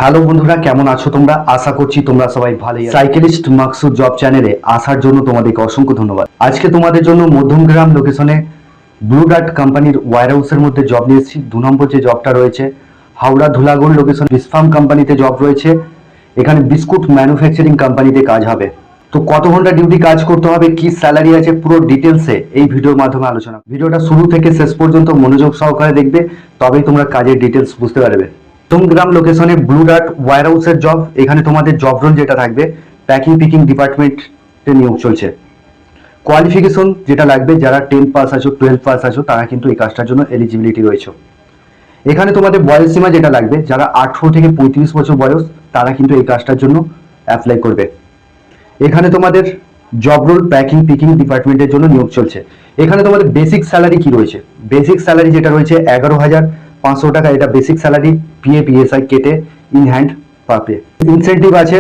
Hello বন্ধুরা, কেমন আছো তোমরা? আশা করছি তোমরা সবাই ভালোই আছো। সাইকেলিস্ট মাকসুদ জব চ্যানেলে আসার জন্য তোমাদেরকে অসংখ্য ধন্যবাদ। আজকে তোমাদের জন্য মধ্যমগ্রাম লোকেশনে ব্লু ডার্ট কোম্পানির ওয়্যার হাউসের মধ্যে জব নিয়ে এসেছি। 2 নম্বর যে জবটা রয়েছে হাওড়া ধুলাগড় লোকেশন বিসফার্ম কোম্পানিতে জব রয়েছে। এখানে বিস্কুট ম্যানুফ্যাকচারিং কোম্পানিতে কাজ হবে। তো কত ঘন্টা ডিউটি কাজ করতে হবে, কি স্যালারি আছে, পুরো ডিটেলসে এই ভিডিওর মাধ্যমে আলোচনা। ভিডিওটা শুরু থেকে শেষ পর্যন্ত মনোযোগ সহকারে দেখবে, তবেই তোমরা কাজের ডিটেলস বুঝতে পারবে। মধ্যমগ্রাম লোকেশনে ব্লু ডার্ট ওয়্যার হাউসের জব। এখানে তোমাদের জব রোল যেটা থাকবে, প্যাকিং পিকিং ডিপার্টমেন্টে নিয়োগ চলছে। কোয়ালিফিকেশন যেটা লাগবে, যারা 10 পাস আছো 12 পাস আছো তারা কিন্তু এই কাজটার জন্য এলিজিবিলিটি রয়েছে। এখানে তোমাদের বয়স সীমা যেটা লাগবে, যারা 18 থেকে 35 বছর বয়স তারা কিন্তু এই কাজটার জন্য অ্যাপ্লাই করবে। এখানে তোমাদের জব রোল প্যাকিং পিকিং ডিপার্টমেন্টের জন্য নিয়োগ চলছে। এখানে তোমাদের বেসিক স্যালারি কি রয়েছে? বেসিক স্যালারি যেটা রয়েছে 11,500 টাকা, এটা বেসিক স্যালারি, পিএ পিএসআই কেটে ইন হ্যান্ড পাবে। ইনসেন্টিভ আছে,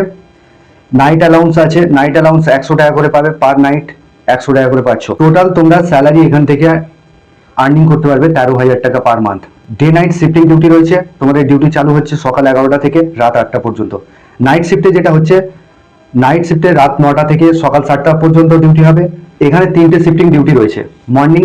নাইট অ্যালাউন্স আছে, নাইট অ্যালাউন্স 100 টাকা করে পাবে, পার নাইট 100 টাকা করে পাচ্ছ। টোটাল তোমরা স্যালারি এখান থেকে আর্নিং করতে পারবে 13,000 টাকা per month. Day night shifting duty রয়েছে। তোমাদের ডিউটি চালু হচ্ছে সকাল 11টা থেকে রাত 8টা পর্যন্ত। নাইট শিফটে যেটা হচ্ছে, নাইট শিফটে রাত 9টা থেকে সকাল 7টা পর্যন্ত ডিউটি হবে। এখানে 3টে শিফটিং ডিউটি রয়েছে, মর্নিং,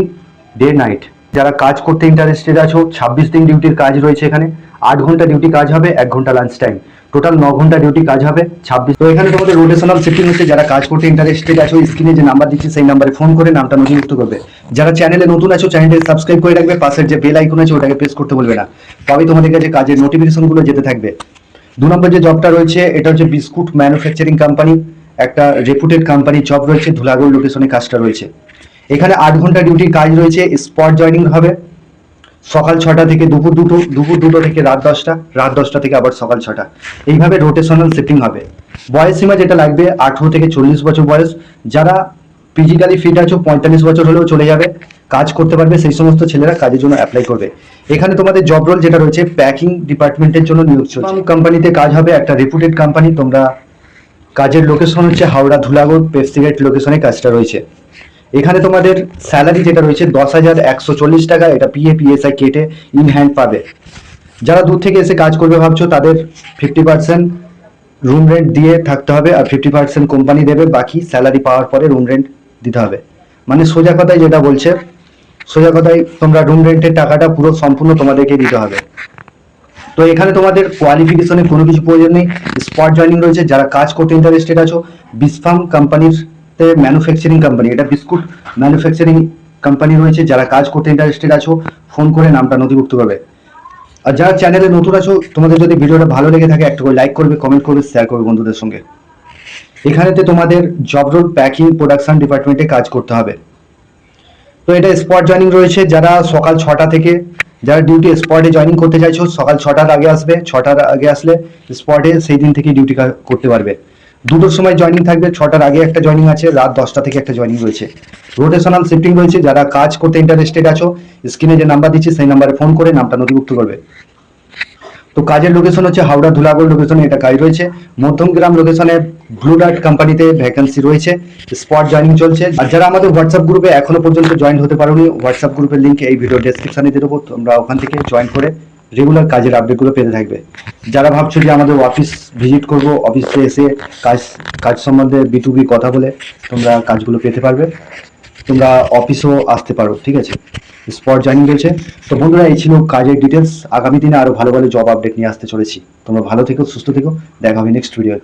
ডে, নাইট। যারা কাজ করতে ইন্টারেস্টেড আছো, 26 দিন ডিউটির কাজ রয়েছে এখানে। 8 ঘন্টা ডিউটি কাজ হবে, 1 ঘন্টা লাঞ্চ টাইম, টোটাল 9 ঘন্টা ডিউটি কাজ হবে 26। তো এখানে তোমাদের রোটেশনাল শিফটিং হচ্ছে। যারা কাজ করতে ইন্টারেস্টেড আছো, স্ক্রিনে যে নাম্বার দিচ্ছি সেই নাম্বারে ফোন করে নামটা নথিভুক্ত করবে। যারা চ্যানেলে নতুন আছো, চ্যানেলটি সাবস্ক্রাইব করে রাখবে, পাশের যে বেল আইকন আছে ওটাকে প্রেস করতে বলবে না, তবেই তোমাদের কাছে কাজের নোটিফিকেশনগুলো যেতে থাকবে। 2 নম্বর যে জবটা রয়েছে এটা হচ্ছে বিস্কুট ম্যানুফ্যাকচারিং কোম্পানি, একটা রেপুটেড কোম্পানির জব রয়েছে, ধুলাগড় লোকেশনে কাজটা রয়েছে। এখানে 8 ঘন্টা ডিউটির কাজ রয়েছে, স্পট জয়নিং হবে সকাল 6টা থেকে দুপুর দুটো থেকে রাত 10টা, রাত 10টা থেকে আবার সকাল 6টা, এইভাবে রোটেশনাল শিফটিং হবে। বয়স সীমা যেটা লাগবে 18 থেকে 40 বছর বয়স। যারা ফিজিক্যালি ফিট আছো 45 বছর হলেও চলে যাবে, কাজ করতে পারবে, সেই সমস্ত ছেলেরা কাজের জন্য অ্যাপ্লাই করবে। এখানে তোমাদের জব রোল যেটা রয়েছে প্যাকিং ডিপার্টমেন্টের জন্য নিয়োগ চলছে। কোম্পানিতে কাজ হবে, একটা রেপুটেড কোম্পানি। তোমরা কাজের লোকেশন হচ্ছে হাওড়া ধুলাগড় পেস্টিগেট লোকেশনে কাজটা রয়েছে। এখানে তোমাদের স্যালারি যেটা রয়েছে 10,140 টাকা, এটা পিএ পিএসআই কেটে ইন হ্যান্ড পাবে। যারা দূর থেকে এসে কাজ করবে ভাবছো, তাদের 50% রুম রেন্ট দিয়ে থাকতে হবে, আর 50% কোম্পানি দেবে, বাকি স্যালারি পাওয়ার পরে রুম রেন্ট দিতে হবে। মানে সোজা কথায় যেটা বলছে, সোজা কথায় তোমরা রুম রেন্টের টাকাটা পুরো সম্পূর্ণ তোমাদেরকে দিতে হবে। তো এখানে তোমাদের কোয়ালিফিকেশনে কোনো কিছু প্রয়োজন নেই, স্পট জয়নিং রয়েছে। যারা কাজ করতে ইন্টারেস্টেড আছো, বিসফার্ম কোম্পানির ম্যানুফ্যাকচারিং কোম্পানি, এটা বিস্কুট ম্যানুফ্যাকচারিং কোম্পানি রয়েছে। যারা কাজ করতে ইন্টারেস্টেড আছো ফোন করে নামটা নথিভুক্ত করবে। আর যারা চ্যানেলে নতুন আছো, তোমাদের যদি ভিডিওটা ভালো লেগে থাকে একটা করে লাইক করবে, কমেন্ট করবে, শেয়ার করবে বন্ধুদের সঙ্গে। এখানেতে তোমাদের জব রোল প্যাকিং প্রোডাকশন ডিপার্টমেন্টে কাজ করতে হবে। তো এটা স্পট জয়নিং রয়েছে। যারা সকাল 6টা থেকে, যারা ডিউটি স্পটে জয়নিং করতে চাইছো সকাল 6টার আগে আসবে, 6টার আগে আসলে স্পটে সেই দিন থেকে ডিউটি করতে পারবে। 2টোর সময় জয়নিং থাকবে, 6টার আগে একটা জয়নিং আছে, রাত 10টা থেকে একটা জয়নিং রয়েছে। রোটেশনাল শিফটিং রয়েছে। যারা কাজ করতে ইন্টারেস্টেড আছো, স্ক্রিনে যে নাম্বার দিচ্ছি সেই নাম্বারে ফোন করে নামটা নথিভুক্ত করবে। তো কাজের লোকেশন হচ্ছে হাওড়া ধুলাগড় লোকেশনে এটা কাজ রয়েছে। মধ্যমগ্রাম লোকেশনে ব্লু ডার্ট কোম্পানিতে ভ্যাকেন্সি রয়েছে, স্পট জয়নিং চলছে। আর যারা আমাদের হোয়াটসঅ্যাপ গ্রুপে এখনো পর্যন্ত জয়েন হতে পারোনি, হোয়াটসঅ্যাপ গ্রুপের লিঙ্ক এই ভিডিও ডেসক্রিপশনে দিয়ে দেবো, তোমরা ওখান থেকে জয়েন করে রেগুলার কাজের আপডেটগুলো পেতে থাকবে। যারা ভাবছো যে আমাদের অফিস ভিজিট করবো, অফিসে এসে কাজ সম্বন্ধে B2B কথা বলে তোমরা কাজগুলো পেতে পারবে, তোমরা অফিসেও আসতে পারো, ঠিক আছে। স্পট জয়নিং রয়েছে। তো বন্ধুরা, এই ছিল কাজের ডিটেলস। আগামী দিনে আরো ভালো ভালো জব আপডেট নিয়ে আসতে চলেছি। তোমরা ভালো থেকো, সুস্থ থেকো, দেখা হবে নেক্সট ভিডিও।